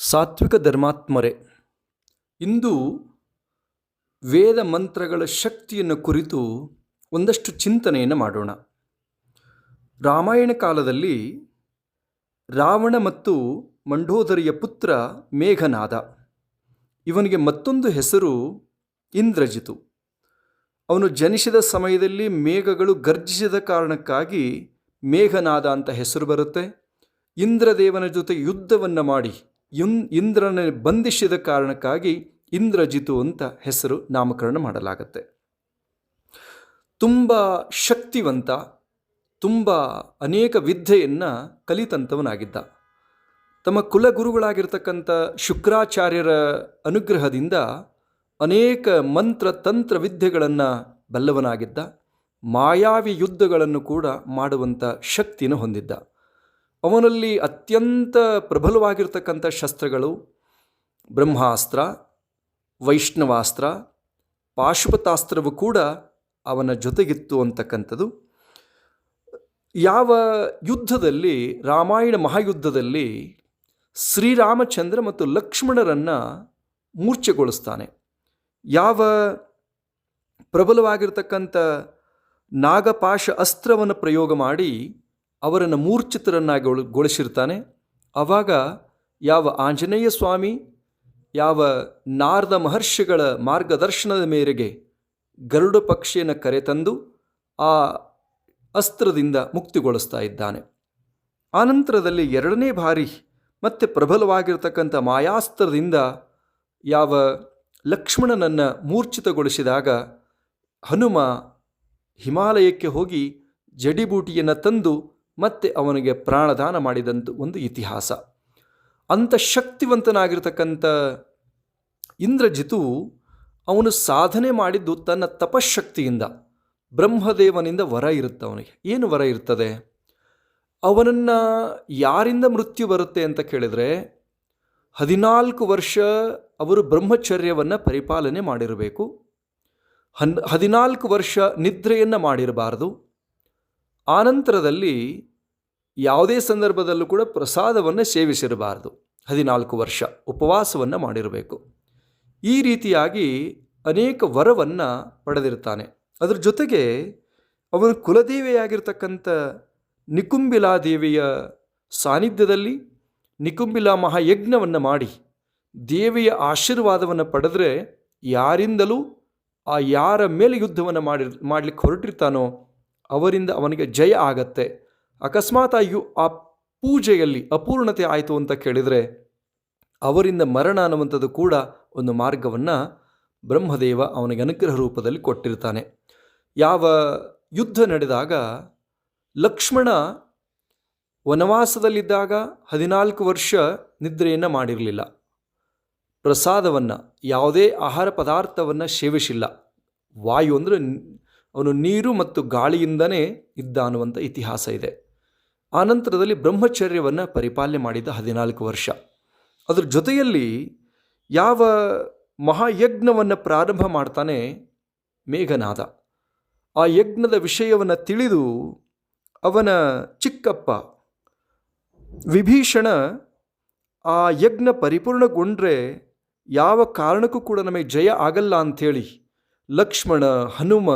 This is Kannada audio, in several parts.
ಸಾತ್ವಿಕ ಧರ್ಮಾತ್ಮರೇ, ಇಂದು ವೇದ ಮಂತ್ರಗಳ ಶಕ್ತಿಯನ್ನು ಕುರಿತು ಒಂದಷ್ಟು ಚಿಂತನೆಯನ್ನು ಮಾಡೋಣ. ರಾಮಾಯಣ ಕಾಲದಲ್ಲಿ ರಾವಣ ಮತ್ತು ಮಂಡೋದರಿಯ ಪುತ್ರ ಮೇಘನಾದ. ಇವನಿಗೆ ಮತ್ತೊಂದು ಹೆಸರು ಇಂದ್ರಜಿತು. ಅವನು ಜನಿಸಿದ ಸಮಯದಲ್ಲಿ ಮೇಘಗಳು ಗರ್ಜಿಸಿದ ಕಾರಣಕ್ಕಾಗಿ ಮೇಘನಾದ ಅಂತ ಹೆಸರು ಬರುತ್ತೆ. ಇಂದ್ರದೇವನ ಜೊತೆ ಯುದ್ಧವನ್ನು ಮಾಡಿ ಇಂದ್ರನ ಬಂಧಿಸಿದ ಕಾರಣಕ್ಕಾಗಿ ಇಂದ್ರಜಿತು ಅಂತ ಹೆಸರು ನಾಮಕರಣ ಮಾಡಲಾಗತ್ತೆ. ತುಂಬ ಶಕ್ತಿವಂತ, ತುಂಬ ಅನೇಕ ವಿದ್ಯೆಯನ್ನು ಕಲಿತಂಥವನಾಗಿದ್ದ. ತಮ್ಮ ಕುಲಗುರುಗಳಾಗಿರ್ತಕ್ಕಂಥ ಶುಕ್ರಾಚಾರ್ಯರ ಅನುಗ್ರಹದಿಂದ ಅನೇಕ ಮಂತ್ರ ತಂತ್ರ ವಿದ್ಯೆಗಳನ್ನು ಬಲ್ಲವನಾಗಿದ್ದ. ಮಾಯಾವಿ ಯುದ್ಧಗಳನ್ನು ಕೂಡ ಮಾಡುವಂಥ ಶಕ್ತಿಯನ್ನು ಹೊಂದಿದ್ದ. ಅವನಲ್ಲಿ ಅತ್ಯಂತ ಪ್ರಬಲವಾಗಿರ್ತಕ್ಕಂಥ ಶಸ್ತ್ರಗಳು ಬ್ರಹ್ಮಾಸ್ತ್ರ, ವೈಷ್ಣವಾಸ್ತ್ರ, ಪಾಶುಪತಾಸ್ತ್ರವು ಕೂಡ ಅವನ ಜೊತೆಗಿತ್ತು ಅಂತಕ್ಕಂಥದ್ದು. ಯಾವ ಯುದ್ಧದಲ್ಲಿ, ರಾಮಾಯಣ ಮಹಾಯುದ್ಧದಲ್ಲಿ ಶ್ರೀರಾಮಚಂದ್ರ ಮತ್ತು ಲಕ್ಷ್ಮಣರನ್ನು ಮೂರ್ಛೆಗೊಳಿಸ್ತಾನೆ. ಯಾವ ಪ್ರಬಲವಾಗಿರ್ತಕ್ಕಂಥ ನಾಗಪಾಶ ಅಸ್ತ್ರವನ್ನು ಪ್ರಯೋಗ ಮಾಡಿ ಅವರನ್ನು ಮೂರ್ಛಿತರನ್ನಾಗೊಳಿಸಿರ್ತಾನೆ. ಆವಾಗ ಯಾವ ಆಂಜನೇಯ ಸ್ವಾಮಿ, ಯಾವ ನಾರದ ಮಹರ್ಷಿಗಳ ಮಾರ್ಗದರ್ಶನದ ಮೇರೆಗೆ ಗರುಡ ಪಕ್ಷಿಯನ್ನು ಕರೆತಂದು ಆ ಅಸ್ತ್ರದಿಂದ ಮುಕ್ತಿಗೊಳಿಸ್ತಾ ಇದ್ದಾನೆ. ಆನಂತರದಲ್ಲಿ ಎರಡನೇ ಬಾರಿ ಮತ್ತೆ ಪ್ರಬಲವಾಗಿರ್ತಕ್ಕಂಥ ಮಾಯಾಸ್ತ್ರದಿಂದ ಯಾವ ಲಕ್ಷ್ಮಣನನ್ನು ಮೂರ್ಛಿತಗೊಳಿಸಿದಾಗ ಹನುಮ ಹಿಮಾಲಯಕ್ಕೆ ಹೋಗಿ ಜಡಿಬೂಟಿಯನ್ನು ತಂದು ಮತ್ತೆ ಅವನಿಗೆ ಪ್ರಾಣದಾನ ಮಾಡಿದಂಥ ಒಂದು ಇತಿಹಾಸ. ಅಂಥ ಶಕ್ತಿವಂತನಾಗಿರ್ತಕ್ಕಂಥ ಇಂದ್ರಜಿತು ಅವನು ಸಾಧನೆ ಮಾಡಿದ್ದು ತನ್ನ ತಪಶಕ್ತಿಯಿಂದ. ಬ್ರಹ್ಮದೇವನಿಂದ ವರ ಇರುತ್ತೆ ಅವನಿಗೆ. ಏನು ವರ ಇರ್ತದೆ? ಅವನನ್ನು ಯಾರಿಂದ ಮೃತ್ಯು ಬರುತ್ತೆ ಅಂತ ಕೇಳಿದರೆ 14 ವರ್ಷ ಅವರು ಬ್ರಹ್ಮಚರ್ಯವನ್ನು ಪರಿಪಾಲನೆ ಮಾಡಿರಬೇಕು. 14 ವರ್ಷ ನಿದ್ರೆಯನ್ನು ಮಾಡಿರಬಾರ್ದು. ಆನಂತರದಲ್ಲಿ ಯಾವುದೇ ಸಂದರ್ಭದಲ್ಲೂ ಕೂಡ ಪ್ರಸಾದವನ್ನು ಸೇವಿಸಿರಬಾರ್ದು. 14 ವರ್ಷ ಉಪವಾಸವನ್ನು ಮಾಡಿರಬೇಕು. ಈ ರೀತಿಯಾಗಿ ಅನೇಕ ವರವನ್ನು ಪಡೆದಿರ್ತಾನೆ. ಅದರ ಜೊತೆಗೆ ಅವನ ಕುಲದೇವಿಯಾಗಿರ್ತಕ್ಕಂಥ ನಿಕುಂಬಿಲಾದೇವಿಯ ಸಾನ್ನಿಧ್ಯದಲ್ಲಿ ನಿಕುಂಬಿಲಾ ಮಹಾಯಜ್ಞವನ್ನು ಮಾಡಿ ದೇವಿಯ ಆಶೀರ್ವಾದವನ್ನು ಪಡೆದರೆ ಯಾರಿಂದಲೂ ಯಾರ ಮೇಲೆ ಯುದ್ಧವನ್ನು ಮಾಡಲಿಕ್ಕೆ ಹೊರಟಿರ್ತಾನೋ ಅವರಿಂದ ಅವನಿಗೆ ಜಯ ಆಗತ್ತೆ. ಅಕಸ್ಮಾತ್ ಆ ಪೂಜೆಯಲ್ಲಿ ಅಪೂರ್ಣತೆ ಆಯಿತು ಅಂತ ಕೇಳಿದರೆ ಅವರಿಂದ ಮರಣ ಅನ್ನುವಂಥದ್ದು ಕೂಡ ಒಂದು ಮಾರ್ಗವನ್ನು ಬ್ರಹ್ಮದೇವ ಅವನಿಗೆ ಅನುಗ್ರಹ ರೂಪದಲ್ಲಿ ಕೊಟ್ಟಿರ್ತಾನೆ. ಯಾವ ಯುದ್ಧ ನಡೆದಾಗ ಲಕ್ಷ್ಮಣ ವನವಾಸದಲ್ಲಿದ್ದಾಗ 14 ವರ್ಷ ನಿದ್ರೆಯನ್ನು ಮಾಡಿರಲಿಲ್ಲ. ಪ್ರಸಾದವನ್ನು, ಯಾವುದೇ ಆಹಾರ ಪದಾರ್ಥವನ್ನು ಸೇವಿಸಿಲ್ಲ. ವಾಯು ಅಂದರೆ ಅವನು ನೀರು ಮತ್ತು ಗಾಳಿಯಿಂದನೇ ಇದ್ದ ಅನ್ನುವಂಥ ಇತಿಹಾಸ ಇದೆ. ಆನಂತರದಲ್ಲಿ ಬ್ರಹ್ಮಚರ್ಯವನ್ನು ಪರಿಪಾಲನೆ ಮಾಡಿದ 14 ವರ್ಷ. ಅದರ ಜೊತೆಯಲ್ಲಿ ಯಾವ ಮಹಾಯಜ್ಞವನ್ನು ಪ್ರಾರಂಭ ಮಾಡ್ತಾನೆ ಮೇಘನಾದ. ಆ ಯಜ್ಞದ ವಿಷಯವನ್ನು ತಿಳಿದು ಅವನ ಚಿಕ್ಕಪ್ಪ ವಿಭೀಷಣ ಆ ಯಜ್ಞ ಪರಿಪೂರ್ಣಗೊಂಡ್ರೆ ಯಾವ ಕಾರಣಕ್ಕೂ ಕೂಡ ನಮಗೆ ಜಯ ಆಗಲ್ಲ ಅಂಥೇಳಿ ಲಕ್ಷ್ಮಣ, ಹನುಮ,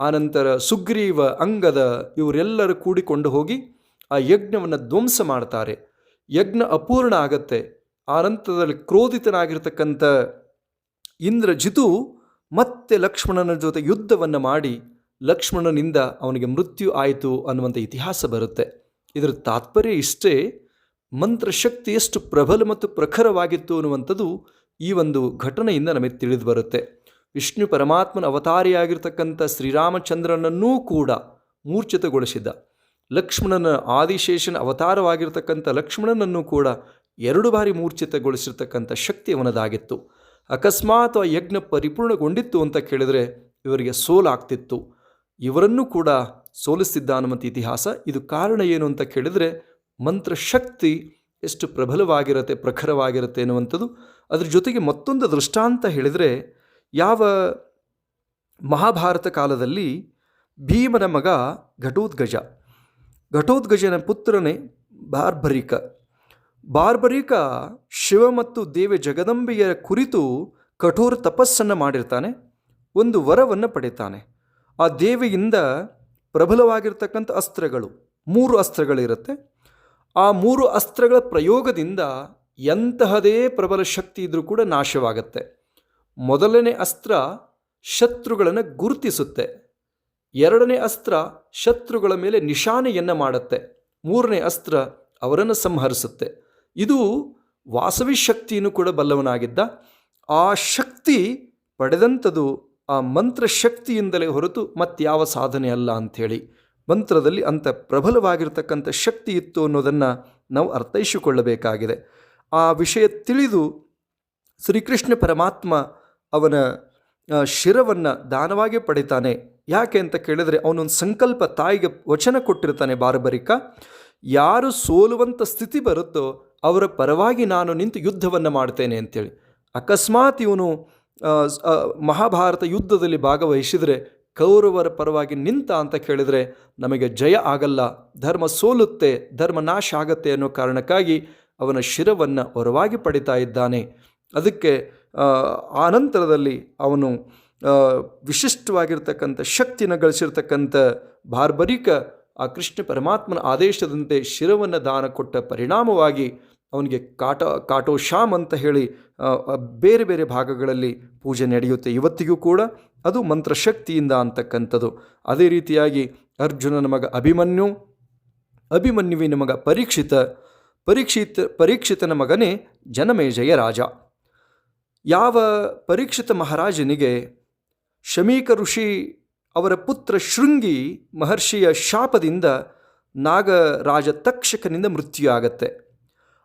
ಆನಂತರ ಸುಗ್ರೀವ, ಅಂಗದ ಇವರೆಲ್ಲರೂ ಕೂಡಿಕೊಂಡು ಹೋಗಿ ಆ ಯಜ್ಞವನ್ನು ಧ್ವಂಸ ಮಾಡ್ತಾರೆ. ಯಜ್ಞ ಅಪೂರ್ಣ ಆಗತ್ತೆ. ಆನಂತರದಲ್ಲಿ ಕ್ರೋಧಿತನಾಗಿರ್ತಕ್ಕಂಥ ಇಂದ್ರಜಿತು ಮತ್ತೆ ಲಕ್ಷ್ಮಣನ ಜೊತೆ ಯುದ್ಧವನ್ನು ಮಾಡಿ ಲಕ್ಷ್ಮಣನಿಂದ ಅವನಿಗೆ ಮೃತ್ಯು ಆಯಿತು ಅನ್ನುವಂಥ ಇತಿಹಾಸ ಬರುತ್ತೆ. ಇದರ ತಾತ್ಪರ್ಯ ಇಷ್ಟೇ, ಮಂತ್ರಶಕ್ತಿ ಎಷ್ಟು ಪ್ರಬಲ ಮತ್ತು ಪ್ರಖರವಾಗಿತ್ತು ಅನ್ನುವಂಥದ್ದು ಈ ಒಂದು ಘಟನೆಯಿಂದ ನಮಗೆ ತಿಳಿದು ಬರುತ್ತೆ. ವಿಷ್ಣು ಪರಮಾತ್ಮನ ಅವತಾರಿಯಾಗಿರ್ತಕ್ಕಂಥ ಶ್ರೀರಾಮಚಂದ್ರನನ್ನೂ ಕೂಡ ಮೂರ್ಛಿತಗೊಳಿಸಿದ್ದ. ಲಕ್ಷ್ಮಣನ ಆದಿಶೇಷನ ಅವತಾರವಾಗಿರ್ತಕ್ಕಂಥ ಲಕ್ಷ್ಮಣನನ್ನು ಕೂಡ 2 ಬಾರಿ ಮೂರ್ಛಿತಗೊಳಿಸಿರ್ತಕ್ಕಂಥ ಶಕ್ತಿ ಅವನದಾಗಿತ್ತು. ಅಕಸ್ಮಾತ್ ಆ ಯಜ್ಞ ಪರಿಪೂರ್ಣಗೊಂಡಿತ್ತು ಅಂತ ಕೇಳಿದರೆ ಇವರಿಗೆ ಸೋಲಾಗ್ತಿತ್ತು. ಇವರನ್ನು ಕೂಡ ಸೋಲಿಸ್ತಿದ್ದ ಅನ್ನುವಂಥ ಇತಿಹಾಸ. ಇದು ಕಾರಣ ಏನು ಅಂತ ಕೇಳಿದರೆ ಮಂತ್ರಶಕ್ತಿ ಎಷ್ಟು ಪ್ರಬಲವಾಗಿರುತ್ತೆ, ಪ್ರಖರವಾಗಿರುತ್ತೆ ಎನ್ನುವಂಥದ್ದು. ಅದ್ರ ಜೊತೆಗೆ ಮತ್ತೊಂದು ದೃಷ್ಟಾಂತ ಹೇಳಿದರೆ, ಯಾವ ಮಹಾಭಾರತ ಕಾಲದಲ್ಲಿ ಭೀಮನ ಮಗ ಘಟೋತ್ಕಚ, ಘಟೋತ್ಕಚನ ಪುತ್ರನೇ ಬಾರ್ಬರಿಕ. ಬಾರ್ಬರಿಕ ಶಿವ ಮತ್ತು ದೇವಿ ಜಗದಂಬೆಯ ಕುರಿತು ಕಠೋರ ತಪಸ್ಸನ್ನು ಮಾಡಿರ್ತಾನೆ. ಒಂದು ವರವನ್ನು ಪಡಿತಾನೆ. ಆ ದೇವಿಯಿಂದ ಪ್ರಬಲವಾಗಿರ್ತಕ್ಕಂಥ ಅಸ್ತ್ರಗಳು 3 ಅಸ್ತ್ರಗಳಿರುತ್ತೆ. ಆ 3 ಅಸ್ತ್ರಗಳ ಪ್ರಯೋಗದಿಂದ ಎಂತಹದೇ ಪ್ರಬಲ ಶಕ್ತಿ ಇದ್ರೂ ಕೂಡ ನಾಶವಾಗತ್ತೆ. ಮೊದಲನೇ ಅಸ್ತ್ರ ಶತ್ರುಗಳನ್ನು ಗುರುತಿಸುತ್ತೆ. 2ನೇ ಅಸ್ತ್ರ ಶತ್ರುಗಳ ಮೇಲೆ ನಿಶಾನೆಯನ್ನು ಮಾಡುತ್ತೆ. 3ನೇ ಅಸ್ತ್ರ ಅವರನ್ನು ಸಂಹರಿಸುತ್ತೆ. ಇದು ವಾಸವಿ ಶಕ್ತಿಯನ್ನು ಕೂಡ ಬಲ್ಲವನಾಗಿದ್ದ. ಆ ಶಕ್ತಿ ಪಡೆದಂಥದ್ದು ಆ ಮಂತ್ರ ಶಕ್ತಿಯಿಂದಲೇ ಹೊರತು ಮತ್ಯಾವ ಸಾಧನೆ ಅಲ್ಲ ಅಂಥೇಳಿ, ಮಂತ್ರದಲ್ಲಿ ಅಂಥ ಪ್ರಬಲವಾಗಿರ್ತಕ್ಕಂಥ ಶಕ್ತಿ ಇತ್ತು ಅನ್ನೋದನ್ನು ನಾವು ಅರ್ಥೈಸಿಕೊಳ್ಳಬೇಕಾಗಿದೆ. ಆ ವಿಷಯ ತಿಳಿದು ಶ್ರೀಕೃಷ್ಣ ಪರಮಾತ್ಮ ಅವನ ಶಿರವನ್ನು ದಾನವಾಗಿ ಪಡಿತಾನೆ. ಯಾಕೆ ಅಂತ ಕೇಳಿದರೆ, ಅವನೊಂದು ಸಂಕಲ್ಪ ತಾಯಿಗೆ ವಚನ ಕೊಟ್ಟಿರ್ತಾನೆ ಬಾರ್ಬರಿಕ. ಯಾರು ಸೋಲುವಂಥ ಸ್ಥಿತಿ ಬರುತ್ತೋ ಅವರ ಪರವಾಗಿ ನಾನು ನಿಂತು ಯುದ್ಧವನ್ನು ಮಾಡ್ತೇನೆ ಅಂತೇಳಿ. ಅಕಸ್ಮಾತ್ ಇವನು ಮಹಾಭಾರತ ಯುದ್ಧದಲ್ಲಿ ಭಾಗವಹಿಸಿದರೆ ಕೌರವರ ಪರವಾಗಿ ನಿಂತ ಅಂತ ಕೇಳಿದರೆ ನಮಗೆ ಜಯ ಆಗಲ್ಲ, ಧರ್ಮ ಸೋಲುತ್ತೆ, ಧರ್ಮ ನಾಶ ಆಗತ್ತೆ ಅನ್ನೋ ಕಾರಣಕ್ಕಾಗಿ ಅವನ ಶಿರವನ್ನು ಹೊರವಾಗಿ ಪಡಿತಾ ಇದ್ದಾನೆ. ಅದಕ್ಕೆ ಆನಂತರದಲ್ಲಿ ಅವನು ವಿಶಿಷ್ಟವಾಗಿರ್ತಕ್ಕಂಥ ಶಕ್ತಿನ ಗಳಿಸಿರ್ತಕ್ಕಂಥ ಬಾರ್ಬರಿಕ ಆ ಕೃಷ್ಣ ಪರಮಾತ್ಮನ ಆದೇಶದಂತೆ ಶಿರವನ್ನು ದಾನ ಕೊಟ್ಟ ಪರಿಣಾಮವಾಗಿ ಅವನಿಗೆ ಕಾಟೋಶಾಮ್ ಅಂತ ಹೇಳಿ ಬೇರೆ ಬೇರೆ ಭಾಗಗಳಲ್ಲಿ ಪೂಜೆ ನಡೆಯುತ್ತೆ ಇವತ್ತಿಗೂ ಕೂಡ. ಅದು ಮಂತ್ರಶಕ್ತಿಯಿಂದ ಅಂತಕ್ಕಂಥದ್ದು. ಅದೇ ರೀತಿಯಾಗಿ ಅರ್ಜುನನ ಮಗ ಅಭಿಮನ್ಯುವಿನ ಮಗ ಪರೀಕ್ಷಿತನ ಮಗನೇ ಜನಮೇಜಯ ರಾಜ. ಯಾವ ಪರೀಕ್ಷಿತ ಮಹಾರಾಜನಿಗೆ ಶಮೀಕ ಋಷಿ ಅವರ ಪುತ್ರ ಶೃಂಗಿ ಮಹರ್ಷಿಯ ಶಾಪದಿಂದ ನಾಗರಾಜ ತಕ್ಷಕನಿಂದ ಮೃತ್ಯು ಆಗತ್ತೆ.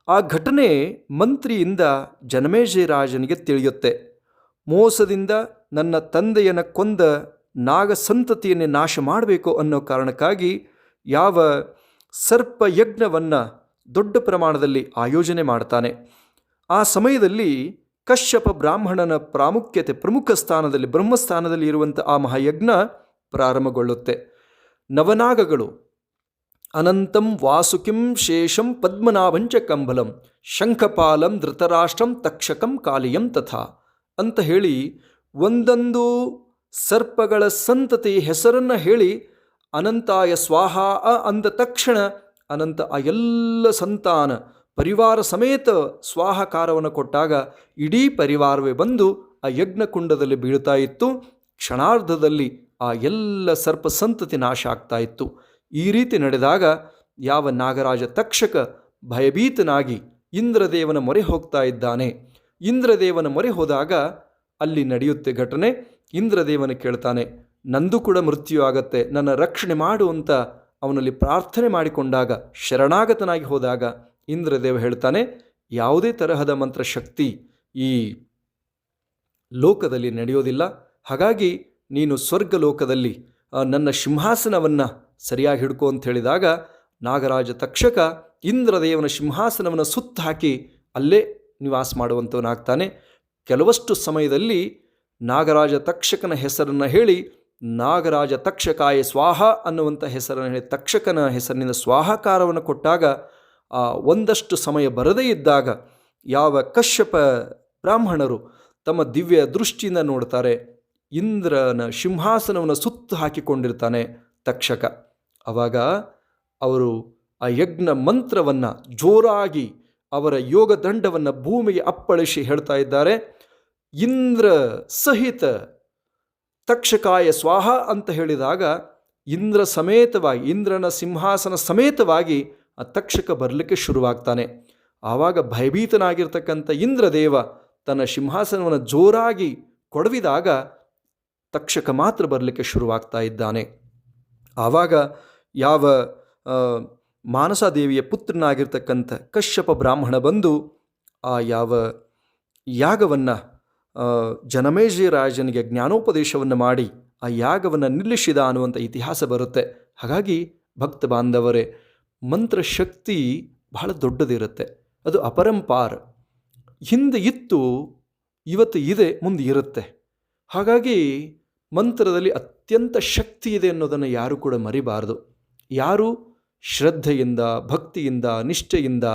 ಆ ಘಟನೆ ಮಂತ್ರಿಯಿಂದ ಜನಮೇಜಯ ರಾಜನಿಗೆ ತಿಳಿಯುತ್ತೆ. ಮೋಸದಿಂದ ನನ್ನ ತಂದೆಯನ್ನು ಕೊಂದ ನಾಗ ಸಂತತಿಯನ್ನೇ ನಾಶ ಮಾಡಬೇಕು ಅನ್ನೋ ಕಾರಣಕ್ಕಾಗಿ ಯಾವ ಸರ್ಪ ಯಜ್ಞವನ್ನು ದೊಡ್ಡ ಪ್ರಮಾಣದಲ್ಲಿ ಆಯೋಜನೆ ಮಾಡ್ತಾನೆ. ಆ ಸಮಯದಲ್ಲಿ ಕಶ್ಯಪ ಬ್ರಾಹ್ಮಣನ ಪ್ರಮುಖ ಸ್ಥಾನದಲ್ಲಿ ಬ್ರಹ್ಮಸ್ಥಾನದಲ್ಲಿ ಇರುವಂಥ ಆ ಮಹಾಯಜ್ಞ ಪ್ರಾರಂಭಗೊಳ್ಳುತ್ತೆ. ನವನಾಗಗಳು ಅನಂತಂ ವಾಸುಕಿಂ ಶೇಷಂ ಪದ್ಮನಾಭಂಚ ಕಂಬಲಂ ಶಂಖಪಾಲಂ ಧೃತರಾಷ್ಟ್ರಂ ತಕ್ಷಕಂ ಕಾಲಿಯಂ ತಥಾ ಅಂತ ಹೇಳಿ ಒಂದೊಂದು ಸರ್ಪಗಳ ಸಂತತಿ ಹೆಸರನ್ನು ಹೇಳಿ ಅನಂತಾಯ ಸ್ವಾಹ ಅಂದ ತಕ್ಷಣ ಅನಂತ ಆ ಎಲ್ಲ ಸಂತಾನ ಪರಿವಾರ ಸಮೇತ ಸ್ವಾಹಕಾರವನ್ನು ಕೊಟ್ಟಾಗ ಇಡೀ ಪರಿವಾರವೇ ಬಂದು ಆ ಯಜ್ಞಕುಂಡದಲ್ಲಿ ಬೀಳ್ತಾ ಇತ್ತು. ಕ್ಷಣಾರ್ಧದಲ್ಲಿ ಆ ಎಲ್ಲ ಸರ್ಪ ಸಂತತಿ ನಾಶ ಆಗ್ತಾ ಇತ್ತು. ಈ ರೀತಿ ನಡೆದಾಗ ಯಾವ ನಾಗರಾಜ ತಕ್ಷಕ ಭಯಭೀತನಾಗಿ ಇಂದ್ರದೇವನ ಮೊರೆ ಹೋಗ್ತಾ ಇದ್ದಾನೆ. ಇಂದ್ರದೇವನ ಮೊರೆ ಹೋದಾಗ ಅಲ್ಲಿ ನಡೆಯುತ್ತೆ ಘಟನೆ. ಇಂದ್ರದೇವನ ಕೇಳ್ತಾನೆ, ನಂದು ಕೂಡ ಮೃತ್ಯು ಆಗತ್ತೆ, ನನ್ನ ರಕ್ಷಣೆ ಮಾಡು ಅಂತ ಅವನಲ್ಲಿ ಪ್ರಾರ್ಥನೆ ಮಾಡಿಕೊಂಡಾಗ, ಶರಣಾಗತನಾಗಿ ಹೋದಾಗ ಇಂದ್ರದೇವ ಹೇಳ್ತಾನೆ, ಯಾವುದೇ ತರಹದ ಮಂತ್ರಶಕ್ತಿ ಈ ಲೋಕದಲ್ಲಿ ನಡೆಯೋದಿಲ್ಲ. ಹಾಗಾಗಿ ನೀನು ಸ್ವರ್ಗ ಲೋಕದಲ್ಲಿ ನನ್ನ ಸಿಂಹಾಸನವನ್ನು ಸರಿಯಾಗಿ ಹಿಡ್ಕೊ ಅಂತ ಹೇಳಿದಾಗ ನಾಗರಾಜ ತಕ್ಷಕ ಇಂದ್ರದೇವನ ಸಿಂಹಾಸನವನ್ನು ಸುತ್ತ ಹಾಕಿ ಅಲ್ಲೇ ನಿವಾಸ ಮಾಡುವಂಥವನಾಗ್ತಾನೆ. ಕೆಲವಷ್ಟು ಸಮಯದಲ್ಲಿ ನಾಗರಾಜ ತಕ್ಷಕನ ಹೆಸರನ್ನು ಹೇಳಿ ನಾಗರಾಜ ತಕ್ಷಕಾಯ ಸ್ವಾಹ ಅನ್ನುವಂಥ ಹೆಸರನ್ನು ಹೇಳಿ ತಕ್ಷಕನ ಹೆಸರಿನಿಂದ ಸ್ವಾಹಾಕಾರವನ್ನು ಕೊಟ್ಟಾಗ ಒಂದಷ್ಟು ಸಮಯ ಬರದೇ ಇದ್ದಾಗ ಯಾವ ಕಶ್ಯಪ ಬ್ರಾಹ್ಮಣರು ತಮ್ಮ ದಿವ್ಯ ದೃಷ್ಟಿಯಿಂದ ನೋಡ್ತಾರೆ, ಇಂದ್ರನ ಸಿಂಹಾಸನವನ್ನು ಸುತ್ತು ಹಾಕಿಕೊಂಡಿರ್ತಾನೆ ತಕ್ಷಕ. ಆವಾಗ ಅವರು ಆ ಯಜ್ಞ ಮಂತ್ರವನ್ನು ಜೋರಾಗಿ ಅವರ ಯೋಗದಂಡವನ್ನು ಭೂಮಿಗೆ ಅಪ್ಪಳಿಸಿ ಹೇಳ್ತಾ ಇದ್ದಾರೆ, ಇಂದ್ರ ಸಹಿತ ತಕ್ಷಕಾಯ ಸ್ವಾಹ ಅಂತ ಹೇಳಿದಾಗ ಇಂದ್ರ ಸಮೇತವಾಗಿ ಇಂದ್ರನ ಸಿಂಹಾಸನ ಸಮೇತವಾಗಿ ಆ ತಕ್ಷಕ ಬರಲಿಕ್ಕೆ ಶುರುವಾಗ್ತಾನೆ. ಆವಾಗ ಭಯಭೀತನಾಗಿರ್ತಕ್ಕಂಥ ಇಂದ್ರದೇವ ತನ್ನ ಸಿಂಹಾಸನವನ್ನು ಜೋರಾಗಿ ಕೊಡವಿದಾಗ ತಕ್ಷಕ ಮಾತ್ರ ಬರಲಿಕ್ಕೆ ಶುರುವಾಗ್ತಾ ಇದ್ದಾನೆ. ಆವಾಗ ಯಾವ ಮಾನಸಾದೇವಿಯ ಪುತ್ರನಾಗಿರ್ತಕ್ಕಂಥ ಕಶ್ಯಪ ಬ್ರಾಹ್ಮಣ ಬಂದು ಆ ಯಾವ ಯಾಗವನ್ನು ಜನಮೇಜಯ ರಾಜನಿಗೆ ಜ್ಞಾನೋಪದೇಶವನ್ನು ಮಾಡಿ ಆ ಯಾಗವನ್ನು ನಿಲ್ಲಿಸಿದ ಅನ್ನುವಂಥ ಇತಿಹಾಸ ಬರುತ್ತೆ. ಹಾಗಾಗಿ ಭಕ್ತ ಬಾಂಧವರೇ, ಮಂತ್ರಶಕ್ತಿ ಬಹಳ ದೊಡ್ಡದಿರುತ್ತೆ, ಅದು ಅಪರಂಪಾರ. ಹಿಂದೆ ಇತ್ತು, ಇವತ್ತು ಇದೆ, ಮುಂದೆ ಇರುತ್ತೆ. ಹಾಗಾಗಿ ಮಂತ್ರದಲ್ಲಿ ಅತ್ಯಂತ ಶಕ್ತಿ ಇದೆ ಅನ್ನೋದನ್ನು ಯಾರೂ ಕೂಡ ಮರಿಬಾರದು. ಯಾರು ಶ್ರದ್ಧೆಯಿಂದ ಭಕ್ತಿಯಿಂದ ನಿಷ್ಠೆಯಿಂದ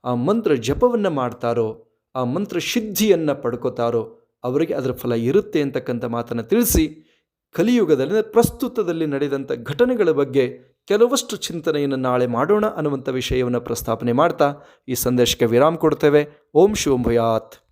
ಆ ಮಂತ್ರ ಜಪವನ್ನು ಮಾಡ್ತಾರೋ, ಆ ಮಂತ್ರ ಸಿದ್ಧಿಯನ್ನು ಪಡ್ಕೋತಾರೋ ಅವರಿಗೆ ಅದರ ಫಲ ಇರುತ್ತೆ ಅಂತಕ್ಕಂಥ ಮಾತನ್ನು ತಿಳಿಸಿ, ಕಲಿಯುಗದಲ್ಲಿ ಪ್ರಸ್ತುತದಲ್ಲಿ ನಡೆದಂಥ ಘಟನೆಗಳ ಬಗ್ಗೆ ಕೆಲವಷ್ಟು ಚಿಂತನೆಯನ್ನು ನಾಳೆ ಮಾಡೋಣ ಅನ್ನುವಂಥ ವಿಷಯವನ್ನು ಪ್ರಸ್ತಾಪನೆ ಮಾಡ್ತಾ ಈ ಸಂದೇಶಕ್ಕೆ ವಿರಾಮ ಕೊಡ್ತೇವೆ. ಓಂ ಶಿವಂ ಭೂಯಾತ್.